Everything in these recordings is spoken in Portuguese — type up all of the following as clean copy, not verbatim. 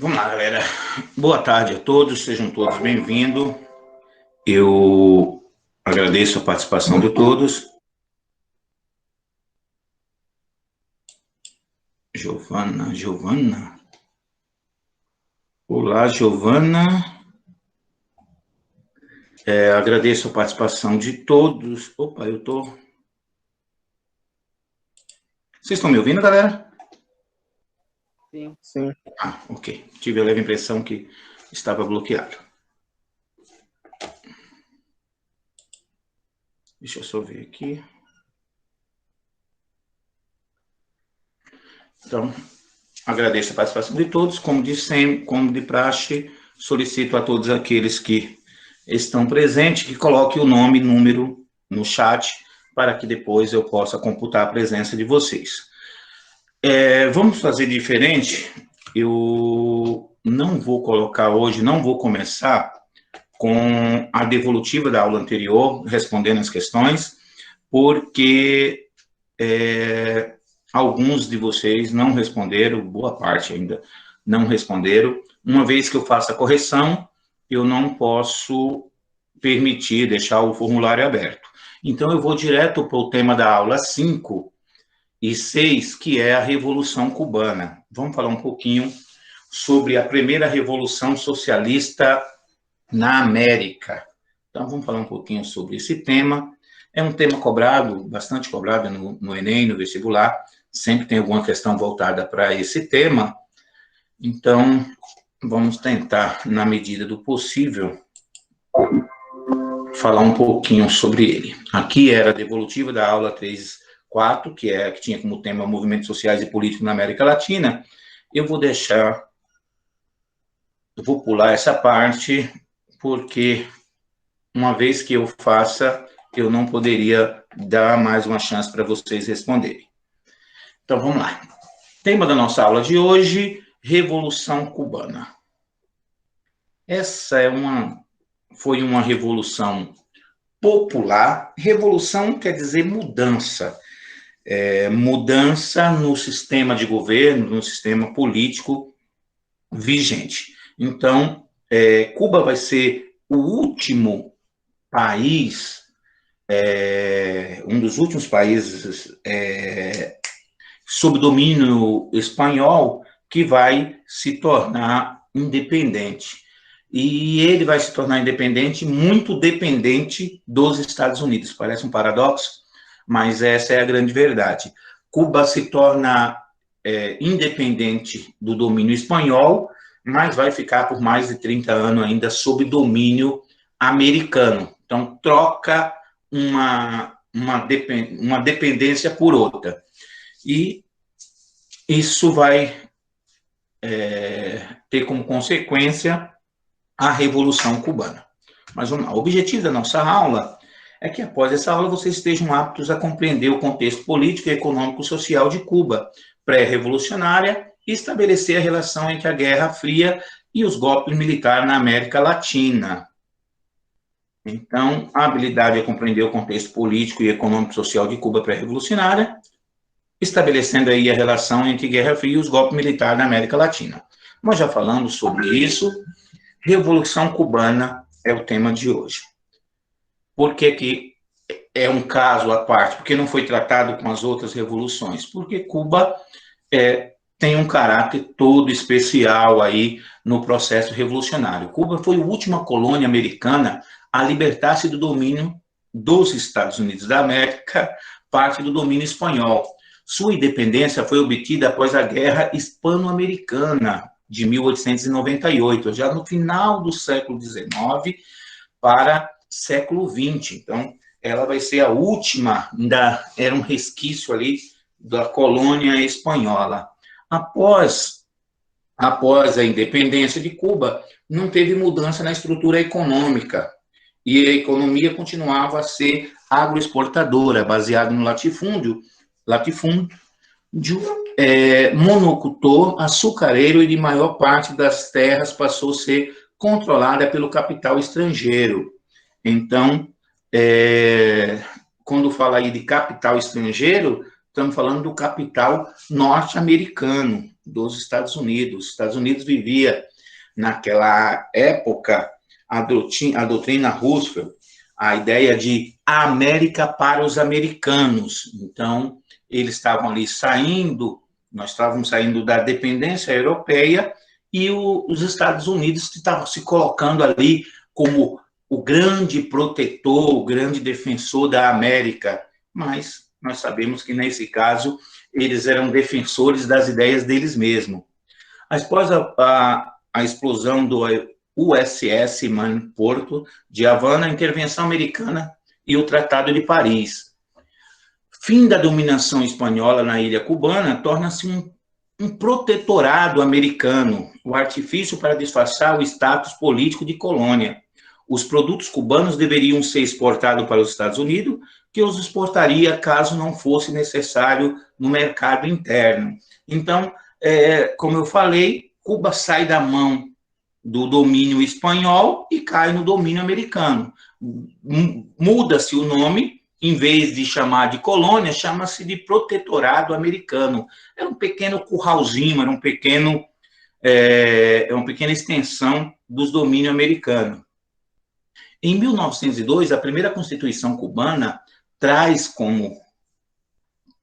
Vamos lá, galera. Boa tarde a todos, sejam todos bem-vindos. Eu agradeço a participação de todos. Giovana. Olá, Giovana. Agradeço a participação de todos. Opa, eu tô... Vocês estão me ouvindo, galera? Sim, sim. Ok. Tive a leve impressão que estava bloqueado. Deixa eu só ver aqui. Então, agradeço a participação de todos. Como de sempre, como de praxe, solicito a todos aqueles que estão presentes que coloquem o nome e número no chat para que depois eu possa computar a presença de vocês. Vamos fazer diferente. Eu não vou colocar hoje, não vou começar com a devolutiva da aula anterior, respondendo as questões, porque alguns de vocês não responderam, boa parte ainda não responderam. Uma vez que eu faça a correção, eu não posso permitir deixar o formulário aberto. Então, eu vou direto para o tema da aula 5 e 6, que é a Revolução Cubana. Vamos falar um pouquinho sobre a primeira Revolução Socialista na América. Então, vamos falar um pouquinho sobre esse tema. É um tema cobrado, bastante cobrado no Enem, no vestibular. Sempre tem alguma questão voltada para esse tema. Então, vamos tentar, na medida do possível, falar um pouquinho sobre ele. Aqui era a devolutiva da aula 3.4, que tinha como tema Movimentos Sociais e Políticos na América Latina. Eu vou pular essa parte, porque uma vez que eu faça, eu não poderia dar mais uma chance para vocês responderem. Então, vamos lá. Tema da nossa aula de hoje, Revolução Cubana. Essa foi uma revolução popular. Revolução quer dizer mudança. Mudança no sistema de governo, no sistema político vigente. Então, Cuba vai ser o último país, um dos últimos países sob domínio espanhol que vai se tornar independente. E ele vai se tornar independente, muito dependente dos Estados Unidos. Parece um paradoxo, mas essa é a grande verdade. Cuba se torna independente do domínio espanhol, mas vai ficar por mais de 30 anos ainda sob domínio americano. Então, troca uma dependência por outra. E isso vai ter como consequência a Revolução Cubana. Mas vamos lá. O objetivo da nossa aula é que, após essa aula, vocês estejam aptos a compreender o contexto político, econômico e social de Cuba, pré-revolucionária, e estabelecer a relação entre a Guerra Fria e os golpes militares na América Latina. Então, a habilidade é compreender o contexto político e econômico e social de Cuba pré-revolucionária, estabelecendo aí a relação entre Guerra Fria e os golpes militares na América Latina. Nós já falamos sobre isso. Revolução Cubana é o tema de hoje. Por que é um caso à parte? Porque não foi tratado com as outras revoluções? Porque Cuba tem um caráter todo especial aí no processo revolucionário. Cuba foi a última colônia americana a libertar-se do domínio dos Estados Unidos da América, parte do domínio espanhol. Sua independência foi obtida após a Guerra Hispano-Americana de 1898, já no final do século XIX para século XX. Então, ela vai ser a última, ainda era um resquício ali da colônia espanhola. Após a independência de Cuba, não teve mudança na estrutura econômica, e a economia continuava a ser agroexportadora, baseada no latifúndio, monocultor, açucareiro, e de maior parte das terras passou a ser controlada pelo capital estrangeiro. Então, quando fala aí de capital estrangeiro, estamos falando do capital norte-americano, dos Estados Unidos. Os Estados Unidos vivia, naquela época, a doutrina Roosevelt, a ideia de a América para os americanos. Então, eles estavam ali saindo, nós estávamos saindo da dependência europeia, e os Estados Unidos estavam se colocando ali como o grande protetor, o grande defensor da América. Mas nós sabemos que, nesse caso, eles eram defensores das ideias deles mesmos. Após a explosão do USS Manporto de Havana, a intervenção americana e o Tratado de Paris. Fim da dominação espanhola na ilha cubana torna-se um protetorado americano, o artifício para disfarçar o status político de colônia. Os produtos cubanos deveriam ser exportados para os Estados Unidos, que os exportaria caso não fosse necessário no mercado interno. Então, como eu falei, Cuba sai da mão do domínio espanhol e cai no domínio americano. Muda-se o nome, em vez de chamar de colônia, chama-se de protetorado americano. Era um pequeno curralzinho, era uma pequena extensão dos domínios americanos. Em 1902, a primeira Constituição cubana traz como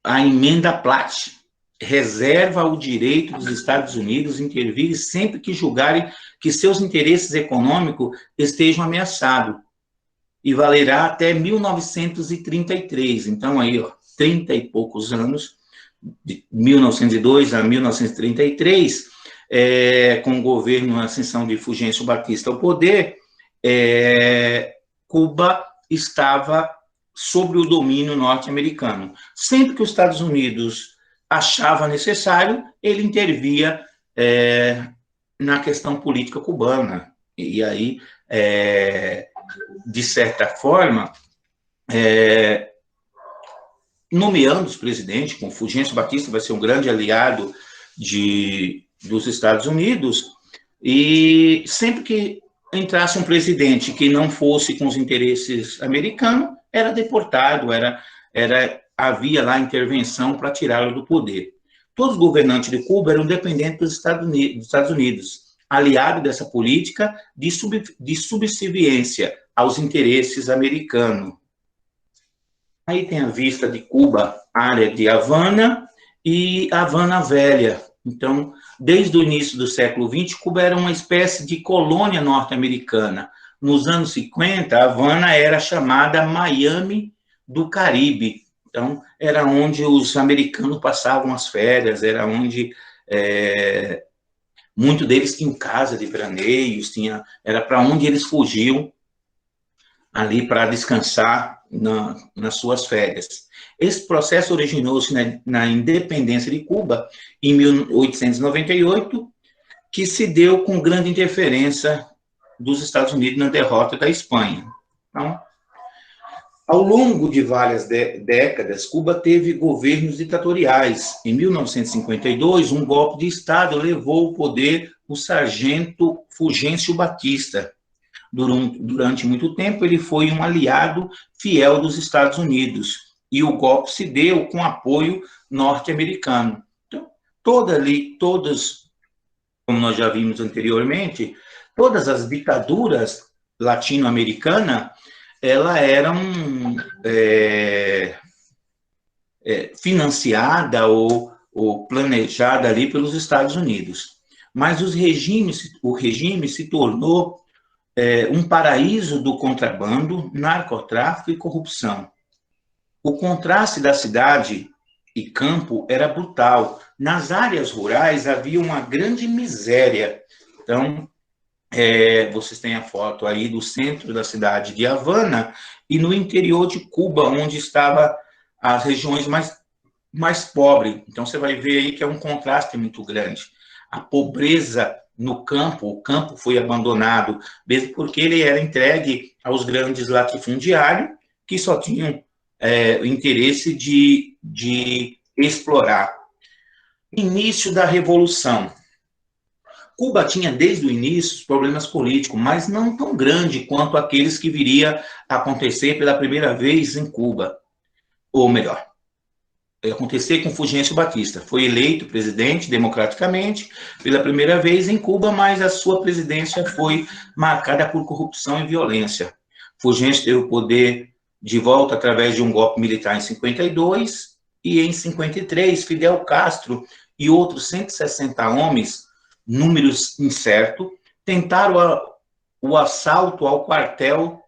a emenda Platt, reserva o direito dos Estados Unidos intervir sempre que julgarem que seus interesses econômicos estejam ameaçados, e valerá até 1933. Então, aí, 30 e poucos anos, de 1902 a 1933, com o governo, a ascensão de Fulgêncio Batista ao poder, Cuba estava sob o domínio norte-americano. Sempre que os Estados Unidos achava necessário, ele intervia na questão política cubana. E aí, de certa forma, nomeando os presidentes, com Fulgêncio Batista vai ser um grande aliado dos Estados Unidos, e sempre que entrasse um presidente que não fosse com os interesses americanos, era deportado, havia lá intervenção para tirá-lo do poder. Todos os governantes de Cuba eram dependentes dos Estados Unidos, aliado dessa política de subserviência aos interesses americanos. Aí tem a vista de Cuba, área de Havana e Havana Velha. Então, desde o início do século XX, Cuba era uma espécie de colônia norte-americana. Nos anos 50, Havana era chamada Miami do Caribe. Então, era onde os americanos passavam as férias, era onde muitos deles tinham casa de veraneios, era para onde eles fugiam ali para descansar nas suas férias. Esse processo originou-se na independência de Cuba, em 1898, que se deu com grande interferência dos Estados Unidos na derrota da Espanha. Então, ao longo de várias décadas, Cuba teve governos ditatoriais. Em 1952, um golpe de Estado levou ao poder o sargento Fulgêncio Batista. Durante muito tempo, ele foi um aliado fiel dos Estados Unidos, e o golpe se deu com apoio norte-americano. Então, todas, como nós já vimos anteriormente, todas as ditaduras latino-americanas, elas eram financiadas ou planejadas ali pelos Estados Unidos. Mas o regime se tornou um paraíso do contrabando, narcotráfico e corrupção. O contraste da cidade e campo era brutal. Nas áreas rurais havia uma grande miséria. Então, vocês têm a foto aí do centro da cidade de Havana e no interior de Cuba, onde estavam as regiões mais pobres. Então, você vai ver aí que é um contraste muito grande. A pobreza no campo, o campo foi abandonado, mesmo porque ele era entregue aos grandes latifundiários, que só tinham o interesse de explorar. Início da Revolução. Cuba tinha, desde o início, problemas políticos, mas não tão grande quanto aqueles que viria a acontecer pela primeira vez em Cuba. Ou melhor, acontecer com Fulgêncio Batista. Foi eleito presidente democraticamente pela primeira vez em Cuba, mas a sua presidência foi marcada por corrupção e violência. Fulgêncio teve o poder de volta através de um golpe militar em 52, e em 53, Fidel Castro e outros 160 homens, números incertos, tentaram o assalto ao quartel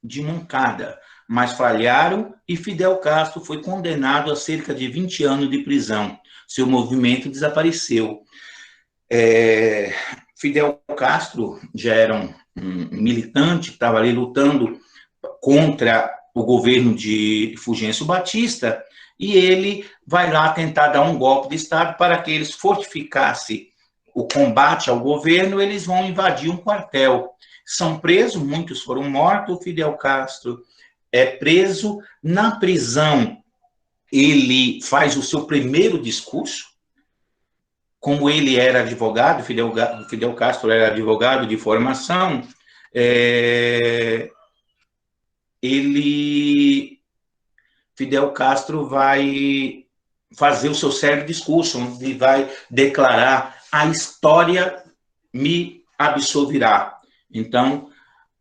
de Moncada, mas falharam e Fidel Castro foi condenado a cerca de 20 anos de prisão. Seu movimento desapareceu. Fidel Castro já era um militante que estava ali lutando contra o governo de Fulgêncio Batista, e ele vai lá tentar dar um golpe de Estado para que eles fortificassem o combate ao governo. Eles vão invadir um quartel. São presos, muitos foram mortos. Fidel Castro é preso. Na prisão, ele faz o seu primeiro discurso. Como ele era advogado, Fidel Castro era advogado de formação, Fidel Castro vai fazer o seu sério discurso, onde vai declarar: a história me absolverá. Então,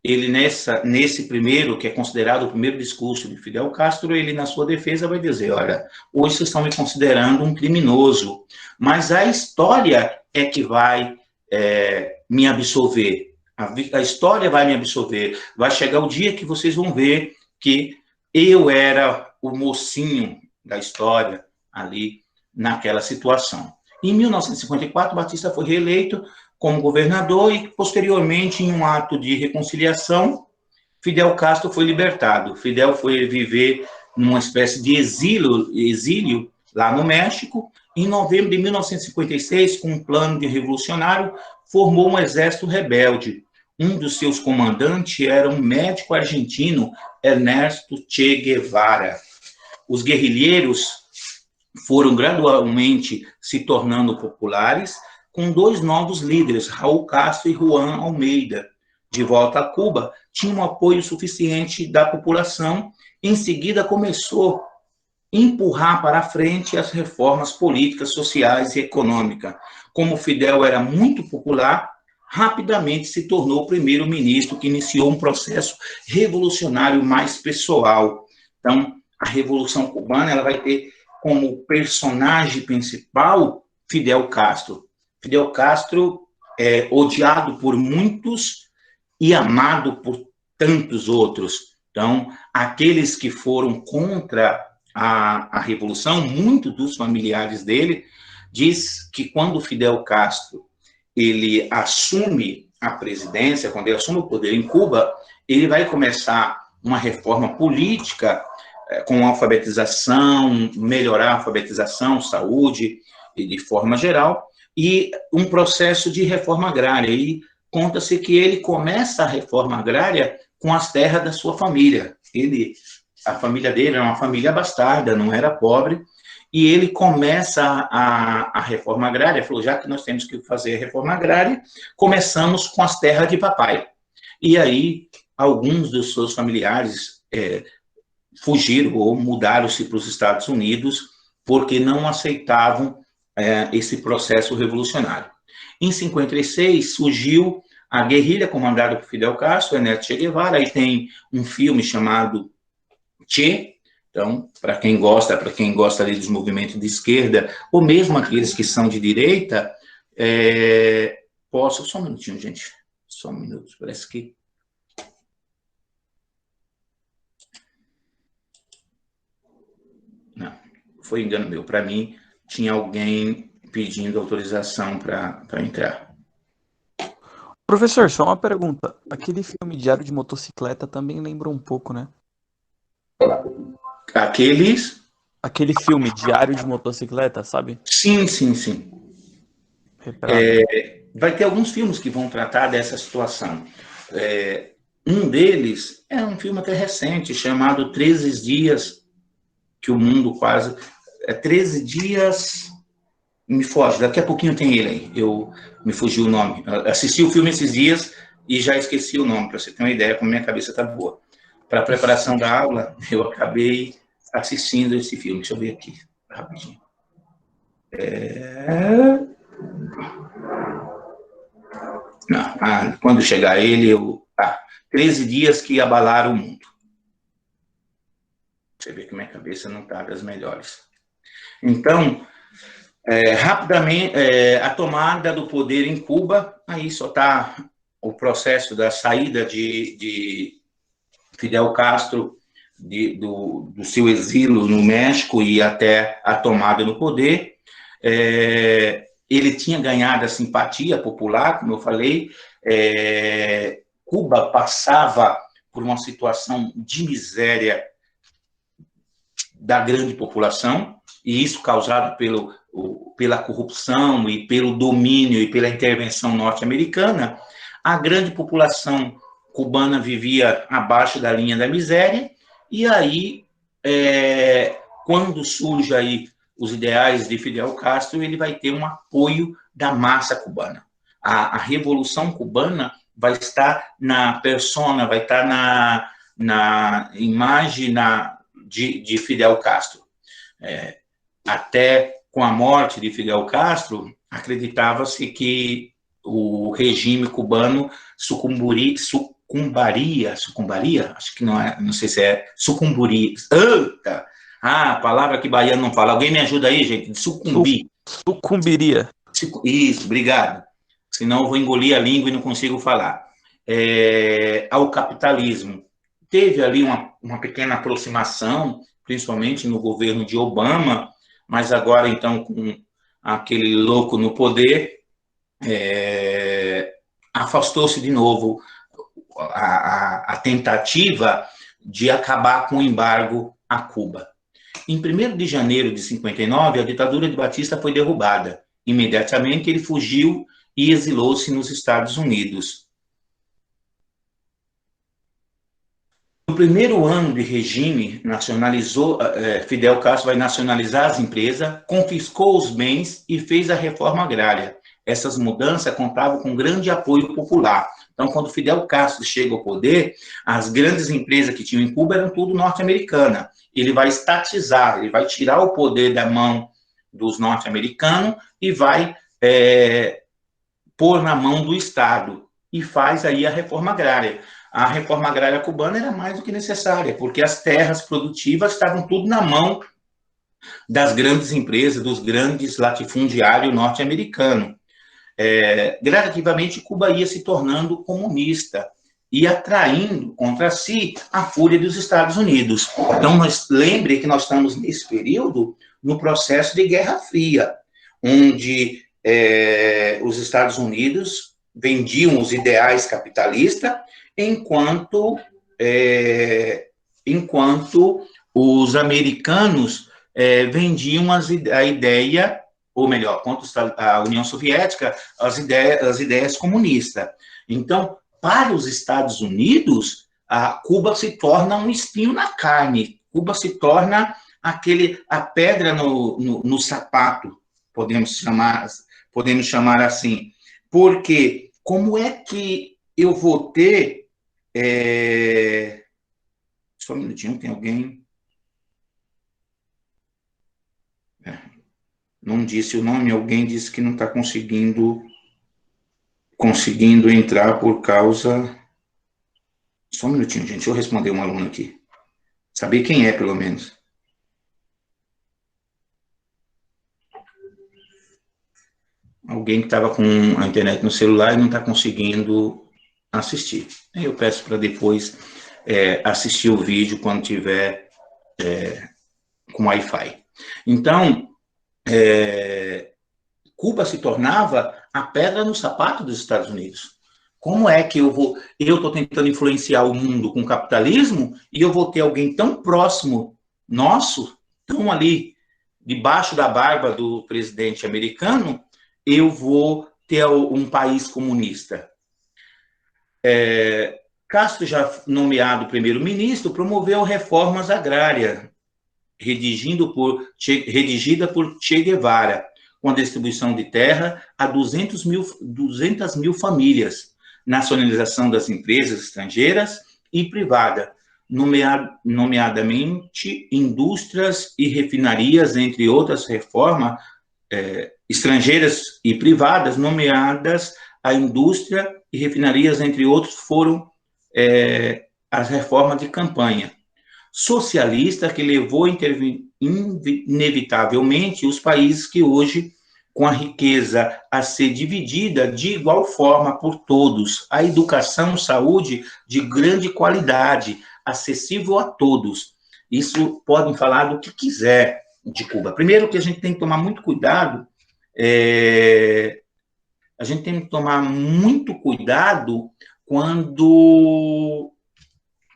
ele nesse primeiro, que é considerado o primeiro discurso de Fidel Castro, ele na sua defesa vai dizer: olha, hoje vocês estão me considerando um criminoso, mas a história é que vai me absolver. A história vai me absolver. Vai chegar o dia que vocês vão ver que eu era o mocinho da história ali naquela situação. Em 1954, Batista foi reeleito como governador e, posteriormente, em um ato de reconciliação, Fidel Castro foi libertado. Fidel foi viver numa espécie de exílio lá no México. Em novembro de 1956, com um plano de revolucionário, formou um exército rebelde. Um dos seus comandantes era um médico argentino, Ernesto Che Guevara. Os guerrilheiros foram gradualmente se tornando populares, com dois novos líderes, Raul Castro e Juan Almeida. De volta a Cuba, tinha um apoio suficiente da população. Em seguida, começou a empurrar para a frente as reformas políticas, sociais e econômicas. Como Fidel era muito popular, rapidamente se tornou o primeiro-ministro que iniciou um processo revolucionário mais pessoal. Então, a Revolução Cubana ela vai ter como personagem principal Fidel Castro. Fidel Castro é odiado por muitos e amado por tantos outros. Então, aqueles que foram contra a Revolução, muitos dos familiares dele, diz que quando Fidel Castro ele assume a presidência, quando ele assume o poder em Cuba, ele vai começar uma reforma política com alfabetização, melhorar a alfabetização, saúde, e de forma geral, e um processo de reforma agrária. E conta-se que ele começa a reforma agrária com as terras da sua família. A família dele era uma família abastada, não era pobre, e ele começa a reforma agrária. Falou: já que nós temos que fazer a reforma agrária, começamos com as terras de papai. E aí, alguns dos seus familiares fugiram ou mudaram-se para os Estados Unidos porque não aceitavam esse processo revolucionário. Em 56, surgiu a guerrilha comandada por Fidel Castro, Ernesto Che Guevara. Aí tem um filme chamado Che. Então, para quem gosta ali dos movimentos de esquerda, ou mesmo aqueles que são de direita, só um minutinho, gente, só um minuto, parece que... Não, foi engano meu, para mim, tinha alguém pedindo autorização para entrar. Professor, só uma pergunta, aquele filme Diário de Motocicleta também lembra um pouco, né? Aquele filme, Diário de Motocicleta, sabe? Sim. Vai ter alguns filmes que vão tratar dessa situação. Um deles é um filme até recente, chamado 13 Dias, que o mundo quase... 13 Dias... Me foge, daqui a pouquinho tem ele aí. Me fugiu o nome. Assisti o filme esses dias e já esqueci o nome, para você ter uma ideia como minha cabeça está boa. Para a preparação da aula, eu acabei assistindo esse filme. Deixa eu ver aqui. rapidinho. Não, quando chegar ele, 13 dias que abalaram o mundo. Você vê que minha cabeça não está das melhores. Então, rapidamente, a tomada do poder em Cuba, aí só está o processo da saída de Fidel Castro do seu exílio no México e até a tomada no poder. Ele tinha ganhado a simpatia popular, como eu falei. Cuba passava por uma situação de miséria da grande população, e isso causado pela corrupção e pelo domínio e pela intervenção norte-americana. A grande população cubana vivia abaixo da linha da miséria, e aí, quando surge aí os ideais de Fidel Castro, ele vai ter um apoio da massa cubana. A Revolução Cubana vai estar na persona, vai estar na imagem de Fidel Castro. Até com a morte de Fidel Castro, acreditava-se que o regime cubano sucumbiria, acho que não sei se sucumbiria. A palavra que baiano não fala. Alguém me ajuda aí, gente? Sucumbir. Sucumbiria. Isso, obrigado. Senão eu vou engolir a língua e não consigo falar. Ao capitalismo. Teve ali uma pequena aproximação, principalmente no governo de Obama, mas agora, então, com aquele louco no poder, afastou-se de novo a tentativa de acabar com o embargo a Cuba. Em 1º de janeiro de 59, a ditadura de Batista foi derrubada. Imediatamente, ele fugiu e exilou-se nos Estados Unidos. No primeiro ano de regime, Fidel Castro vai nacionalizar as empresas, confiscou os bens e fez a reforma agrária. Essas mudanças contavam com grande apoio popular. Então, quando Fidel Castro chega ao poder, as grandes empresas que tinham em Cuba eram tudo norte-americanas. Ele vai estatizar, ele vai tirar o poder da mão dos norte-americanos e vai pôr na mão do Estado. E faz aí a reforma agrária. A reforma agrária cubana era mais do que necessária, porque as terras produtivas estavam tudo na mão das grandes empresas, dos grandes latifundiários norte-americanos. Gradativamente, Cuba ia se tornando comunista e atraindo contra si a fúria dos Estados Unidos. Então, lembre que nós estamos nesse período no processo de Guerra Fria, onde os Estados Unidos vendiam os ideais capitalistas, enquanto os americanos vendiam a ideia, ou melhor, contra a União Soviética, as ideias comunistas. Então, para os Estados Unidos, Cuba se torna um espinho na carne, Cuba se torna a pedra no sapato, podemos chamar assim, porque como é que eu vou ter... Só um minutinho, tem alguém... Não disse o nome, alguém disse que não está conseguindo entrar por causa... Só um minutinho, gente, deixa eu responder um aluno aqui. Saber quem é, pelo menos. Alguém que estava com a internet no celular e não está conseguindo assistir. Eu peço para depois assistir o vídeo quando tiver com Wi-Fi. Então, Cuba se tornava a pedra no sapato dos Estados Unidos. Como é que eu estou tentando influenciar o mundo com o capitalismo e eu vou ter alguém tão próximo nosso, tão ali debaixo da barba do presidente americano, eu vou ter um país comunista. Castro, já nomeado primeiro-ministro, promoveu reformas agrárias, redigida por Che Guevara, com a distribuição de terra a 200 mil famílias, nacionalização das empresas estrangeiras e privada, nomeadamente indústrias e refinarias, entre outras reformas estrangeiras e privadas, nomeadas a indústria e refinarias, entre outros, foram as reformas de campanha socialista que levou inevitavelmente os países que hoje, com a riqueza a ser dividida de igual forma por todos, a educação, saúde de grande qualidade, acessível a todos. Isso podem falar do que quiser de Cuba. Primeiro que a gente tem que tomar muito cuidado,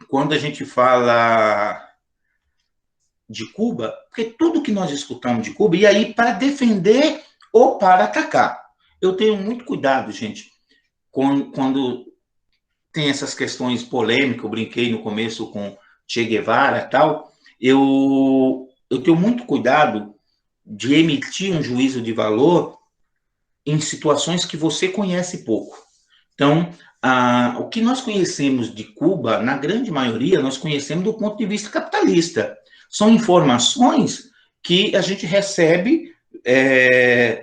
quando a gente fala de Cuba, porque tudo que nós escutamos de Cuba, e aí para defender ou para atacar. Eu tenho muito cuidado, gente, quando tem essas questões polêmicas, eu brinquei no começo com Che Guevara e tal, eu tenho muito cuidado de emitir um juízo de valor em situações que você conhece pouco. Então, o que nós conhecemos de Cuba, na grande maioria, nós conhecemos do ponto de vista capitalista. São informações que a gente recebe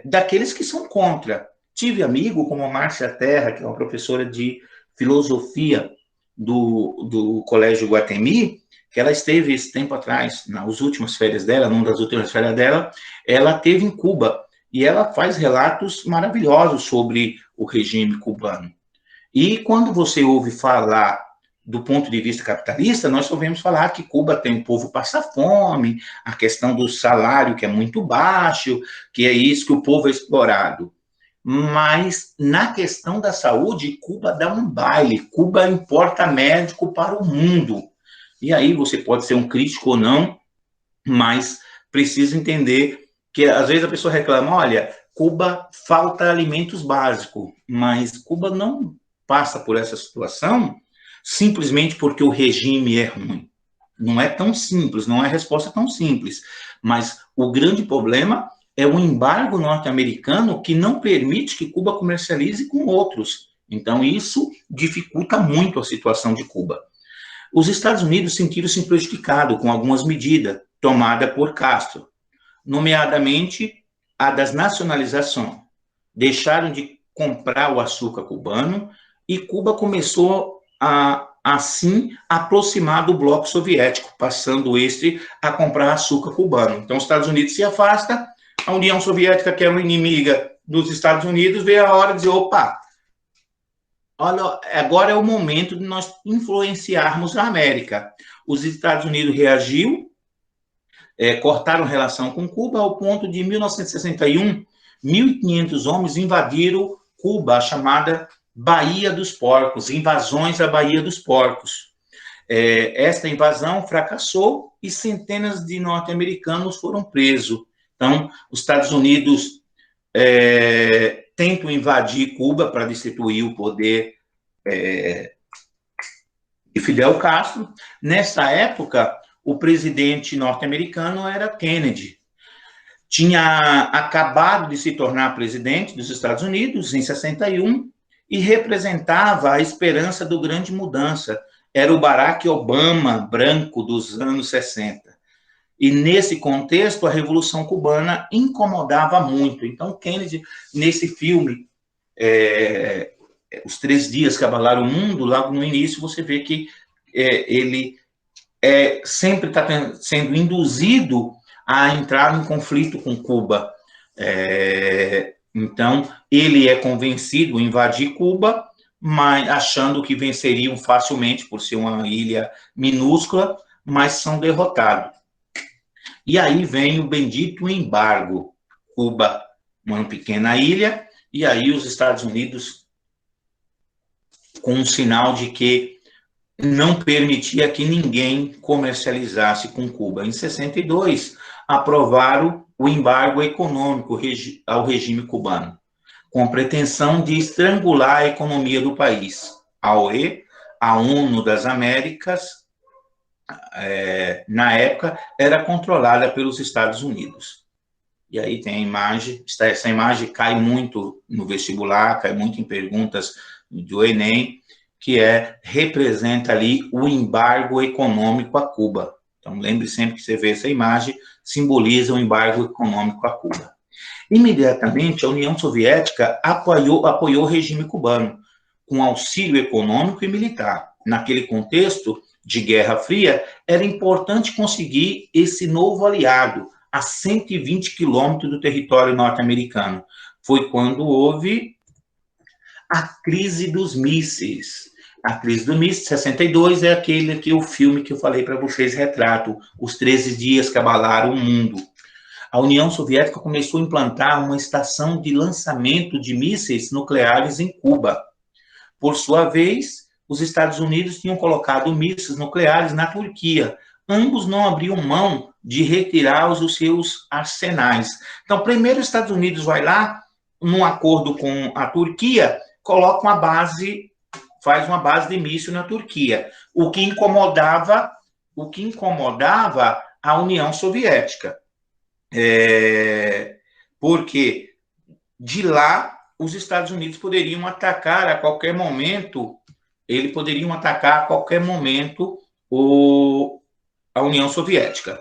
daqueles que são contra. Tive amigo como a Márcia Terra, que é uma professora de filosofia do Colégio Guatemi, que ela esteve esse tempo atrás, nas últimas férias dela, numa das últimas férias dela, ela esteve em Cuba, e ela faz relatos maravilhosos sobre o regime cubano. E quando você ouve falar do ponto de vista capitalista, nós só ouvimos falar que Cuba tem o povo passa fome, a questão do salário que é muito baixo, que é isso, que o povo é explorado. Mas na questão da saúde, Cuba dá um baile, Cuba importa médico para o mundo. E aí você pode ser um crítico ou não, mas precisa entender que às vezes a pessoa reclama, olha, Cuba falta alimentos básicos, mas Cuba não passa por essa situação simplesmente porque o regime é ruim. Não é tão simples, não é resposta tão simples. Mas o grande problema é o embargo norte-americano que não permite que Cuba comercialize com outros. Então, isso dificulta muito a situação de Cuba. Os Estados Unidos sentiram-se prejudicados com algumas medidas tomadas por Castro, nomeadamente a das nacionalizações. Deixaram de comprar o açúcar cubano e Cuba começou assim, aproximar do bloco soviético, passando a comprar açúcar cubano. Então, os Estados Unidos se afasta, a União Soviética, que era uma inimiga dos Estados Unidos, veio a hora de dizer, opa, olha, agora é o momento de nós influenciarmos a América. Os Estados Unidos reagiu, cortaram relação com Cuba, ao ponto de, em 1961, 1.500 homens invadiram Cuba, a chamada Baía dos Porcos, invasões à Baía dos Porcos. Esta invasão fracassou e centenas de norte-americanos foram presos. Então, os Estados Unidos tentam invadir Cuba para destituir o poder de Fidel Castro. Nessa época, o presidente norte-americano era Kennedy. Tinha acabado de se tornar presidente dos Estados Unidos, em 61, e representava a esperança do grande mudança. Era o Barack Obama branco dos anos 60. E, nesse contexto, a Revolução Cubana incomodava muito. Então, Kennedy, nesse filme, Os 3 Dias que Abalaram o Mundo, logo no início, você vê que ele sempre está sendo induzido a entrar em conflito com Cuba. Então, ele é convencido a invadir Cuba, mas achando que venceriam facilmente por ser uma ilha minúscula, mas são derrotados. E aí vem o bendito embargo. Cuba, uma pequena ilha, e aí os Estados Unidos, com um sinal de que não permitia que ninguém comercializasse com Cuba. Em 62, aprovaram o embargo econômico ao regime cubano, com a pretensão de estrangular a economia do país. A OE, a ONU das Américas, na época, era controlada pelos Estados Unidos. E aí tem a imagem, essa imagem cai muito no vestibular, cai muito em perguntas do Enem, que representa ali o embargo econômico a Cuba. Então, lembre sempre que você vê essa imagem, simboliza o embargo econômico a Cuba. Imediatamente, a União Soviética apoiou o regime cubano, com auxílio econômico e militar. Naquele contexto de Guerra Fria, era importante conseguir esse novo aliado a 120 quilômetros do território norte-americano. Foi quando houve a crise dos mísseis. A crise do míssil, 62, é aquele que o filme que eu falei para vocês retrata, os 13 dias que abalaram o mundo. A União Soviética começou a implantar uma estação de lançamento de mísseis nucleares em Cuba. Por sua vez, os Estados Unidos tinham colocado mísseis nucleares na Turquia. Ambos não abriam mão de retirar os seus arsenais. Então, primeiro os Estados Unidos vai lá, num acordo com a Turquia, coloca uma base, faz uma base de míssil na Turquia, o que incomodava a União Soviética. Porque de lá os Estados Unidos poderiam atacar a qualquer momento, a União Soviética.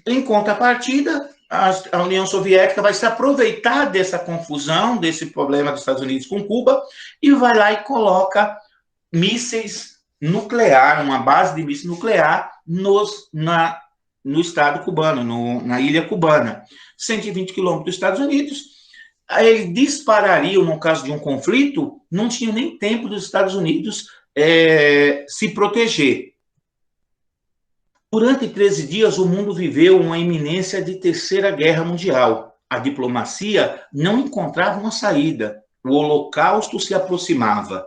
Em contrapartida, a União Soviética vai se aproveitar dessa confusão, desse problema dos Estados Unidos com Cuba, e vai lá e coloca mísseis nucleares, uma base de mísseis nuclear no estado cubano, na ilha cubana. 120 quilômetros dos Estados Unidos. Eles disparariam, no caso de um conflito, não tinha nem tempo dos Estados Unidos se proteger. Durante 13 dias, o mundo viveu uma iminência de terceira guerra mundial. A diplomacia não encontrava uma saída. O holocausto se aproximava.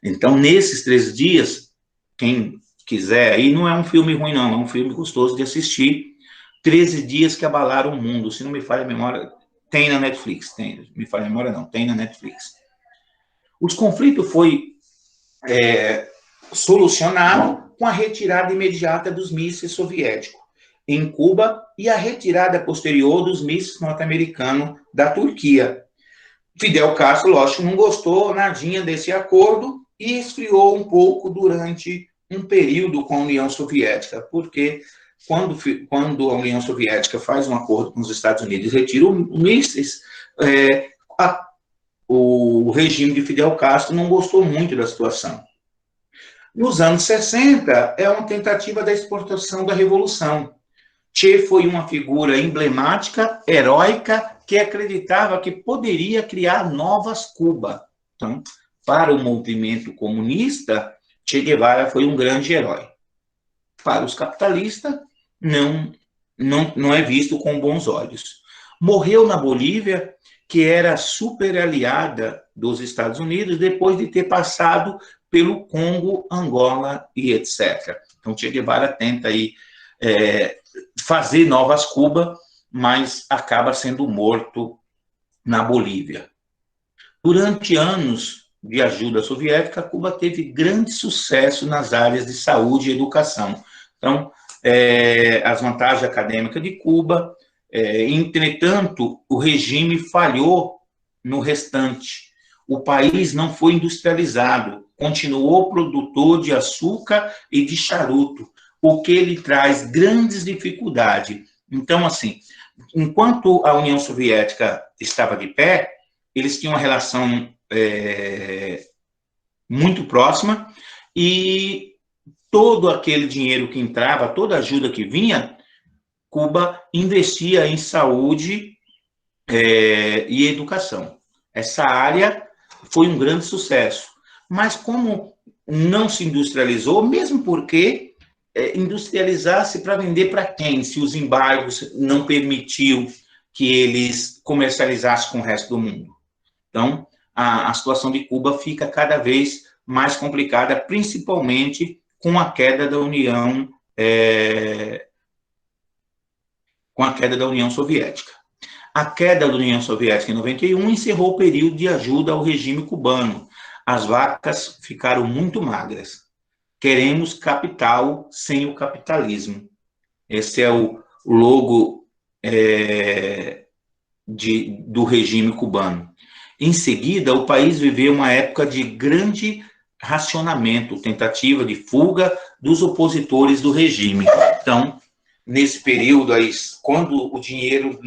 Então, nesses 13 dias, quem quiser, aí não é um filme ruim, não, é um filme gostoso de assistir. 13 dias que abalaram o mundo. Se não me falha a memória, tem na Netflix. Me falha a memória, não, tem na Netflix. Os conflitos foi solucionado com a retirada imediata dos mísseis soviéticos em Cuba e a retirada posterior dos mísseis norte-americanos da Turquia. Fidel Castro, lógico, não gostou nadinha desse acordo e esfriou um pouco durante um período com a União Soviética, porque quando a União Soviética faz um acordo com os Estados Unidos e retira os mísseis, o regime de Fidel Castro não gostou muito da situação. Nos anos 60, é uma tentativa da exportação da Revolução. Che foi uma figura emblemática, heróica, que acreditava que poderia criar novas Cuba. Então, para o movimento comunista, Che Guevara foi um grande herói. Para os capitalistas, não é visto com bons olhos. Morreu na Bolívia, que era super aliada dos Estados Unidos, depois de ter passado pelo Congo, Angola e etc. Então, Che Guevara tenta aí fazer novas Cuba, mas acaba sendo morto na Bolívia. Durante anos de ajuda soviética, Cuba teve grande sucesso nas áreas de saúde e educação. Então, as vantagens acadêmicas de Cuba, entretanto, o regime falhou no restante. O país não foi industrializado, continuou produtor de açúcar e de charuto, o que lhe traz grandes dificuldades. Então, assim, enquanto a União Soviética estava de pé, eles tinham uma relação muito próxima e todo aquele dinheiro que entrava, toda a ajuda que vinha, Cuba investia em saúde e educação. Essa área foi um grande sucesso. Mas como não se industrializou, mesmo porque industrializar-se para vender para quem? Se os embargos não permitiu que eles comercializassem com o resto do mundo. Então, a situação de Cuba fica cada vez mais complicada, principalmente com a queda da União Soviética. A queda da União Soviética em 91 encerrou o período de ajuda ao regime cubano. As vacas ficaram muito magras. Queremos capital sem o capitalismo. Esse é o logo do regime cubano. Em seguida, o país viveu uma época de grande racionamento, tentativa de fuga dos opositores do regime. Então, nesse período aí, quando o dinheiro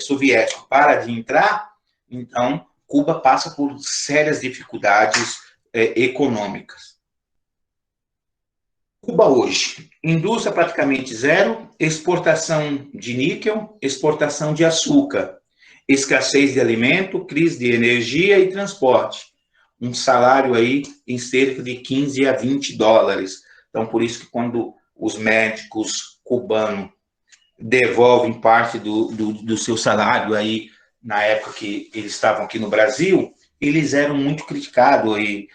soviético para de entrar, então Cuba passa por sérias dificuldades econômicas. Cuba hoje, indústria praticamente zero, exportação de níquel, exportação de açúcar, escassez de alimento, crise de energia e transporte. Um salário aí em cerca de 15 a 20 dólares. Então, por isso que quando os médicos cubanos devolvem parte do seu salário aí, na época que eles estavam aqui no Brasil, eles eram muito criticados e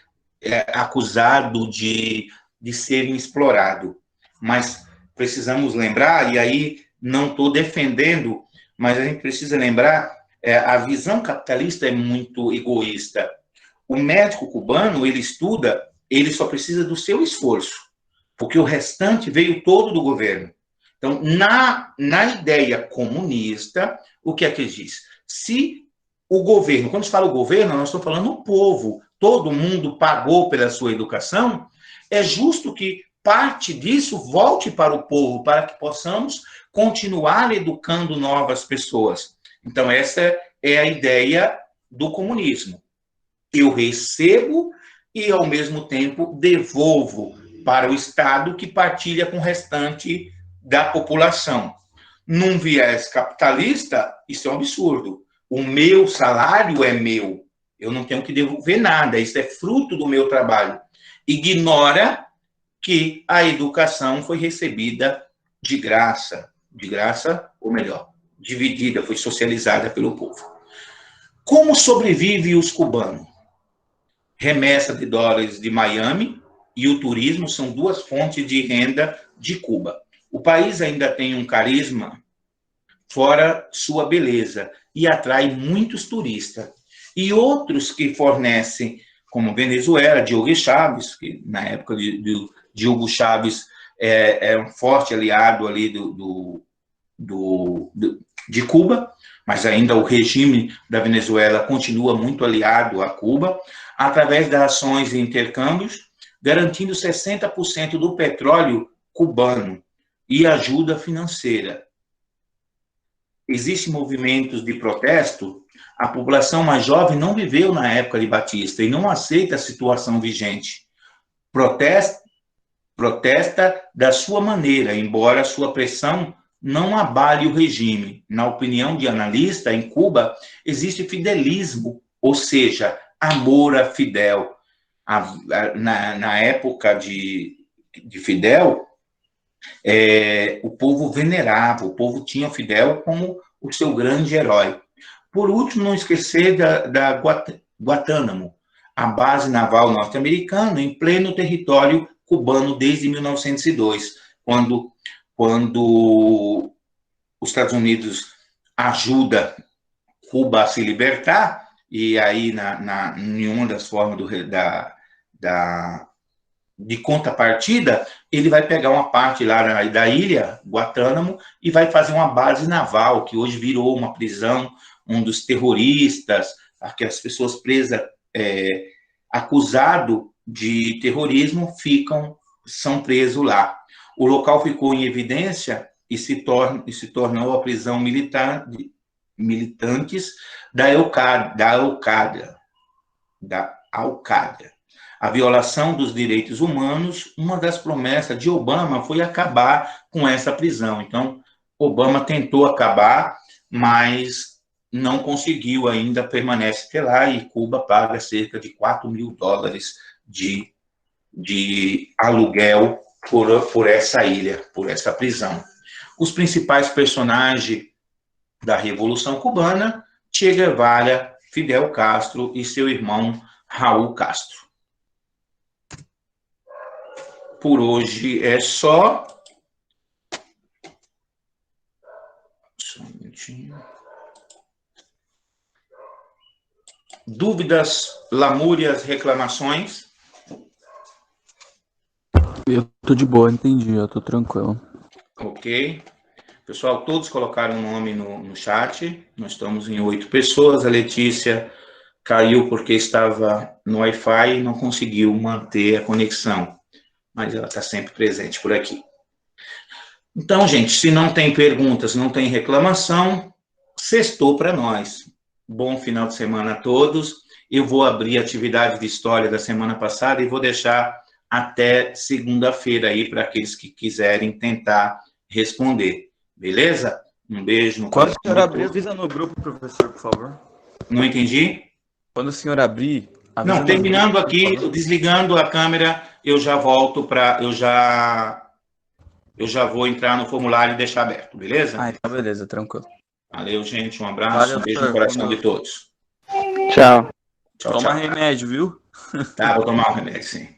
acusados de serem explorados. Mas precisamos lembrar, e aí não estou defendendo, mas a gente precisa lembrar, a visão capitalista é muito egoísta. O médico cubano, ele estuda, ele só precisa do seu esforço, porque o restante veio todo do governo. Então, na ideia comunista, o que é que diz? Se o governo, quando se fala o governo, nós estamos falando o povo, todo mundo pagou pela sua educação, é justo que parte disso volte para o povo, para que possamos continuar educando novas pessoas. Então, essa é a ideia do comunismo. Eu recebo e, ao mesmo tempo, devolvo para o Estado, que partilha com o restante da população. Num viés capitalista, isso é um absurdo. O meu salário é meu. Eu não tenho que devolver nada. Isso é fruto do meu trabalho. Ignora que a educação foi recebida de graça, ou melhor, dividida, foi socializada pelo povo. Como sobrevivem os cubanos? Remessa de dólares de Miami e o turismo são duas fontes de renda de Cuba. O país ainda tem um carisma fora sua beleza e atrai muitos turistas. E outros que fornecem, como Venezuela, de Hugo Chávez, que na época de Hugo Chávez é um forte aliado ali de Cuba, mas ainda o regime da Venezuela continua muito aliado a Cuba, através das ações e intercâmbios, garantindo 60% do petróleo cubano e ajuda financeira. Existem movimentos de protesto, a população mais jovem não viveu na época de Batista e não aceita a situação vigente. Protesta da sua maneira, embora a sua pressão não abale o regime. Na opinião de analista, em Cuba, existe fidelismo, ou seja, amor a Fidel. Na época de Fidel, o povo venerava, o povo tinha Fidel como o seu grande herói. Por último, não esquecer da Guantánamo, a base naval norte-americana em pleno território cubano desde 1902, quando os Estados Unidos ajuda Cuba a se libertar, e aí, em uma das formas de contrapartida, ele vai pegar uma parte lá da ilha, Guantánamo, e vai fazer uma base naval, que hoje virou uma prisão, um dos terroristas, aquelas pessoas presas, acusado de terrorismo, são presos lá. O local ficou em evidência e se tornou a prisão militar de militantes da Al-Qaeda. A violação dos direitos humanos, uma das promessas de Obama foi acabar com essa prisão. Então, Obama tentou acabar, mas não conseguiu ainda, permanece até lá, e Cuba paga cerca de 4 mil dólares de aluguel por essa ilha, por essa prisão. Os principais personagens da Revolução Cubana: Che Guevara, Fidel Castro e seu irmão Raul Castro. Por hoje é só. Só um minutinho. Dúvidas, lamúrias, reclamações? Eu tô de boa, entendi, eu tô tranquilo. Ok. Pessoal, todos colocaram o nome no chat. Nós estamos em 8 pessoas. A Letícia caiu porque estava no Wi-Fi e não conseguiu manter a conexão, mas ela está sempre presente por aqui. Então, gente, se não tem perguntas, não tem reclamação, sextou para nós. Bom final de semana a todos. Eu vou abrir a atividade de história da semana passada e vou deixar até segunda-feira aí para aqueles que quiserem tentar responder. Beleza? Um beijo no Quando o senhor coração. abrir, avisa no grupo, professor, por favor. Não entendi? Quando o senhor abrir, avisa Não, no terminando grupo, aqui, por favor. desligando a câmera, eu já volto para... Eu já vou entrar no formulário e deixar aberto, beleza? Ah, então beleza, tranquilo. Valeu, gente. Um abraço, Valeu, um beijo senhor. no coração Com de Deus. todos. Tchau. Tchau, Toma tchau. remédio, viu? Tá, vou tomar o remédio, sim.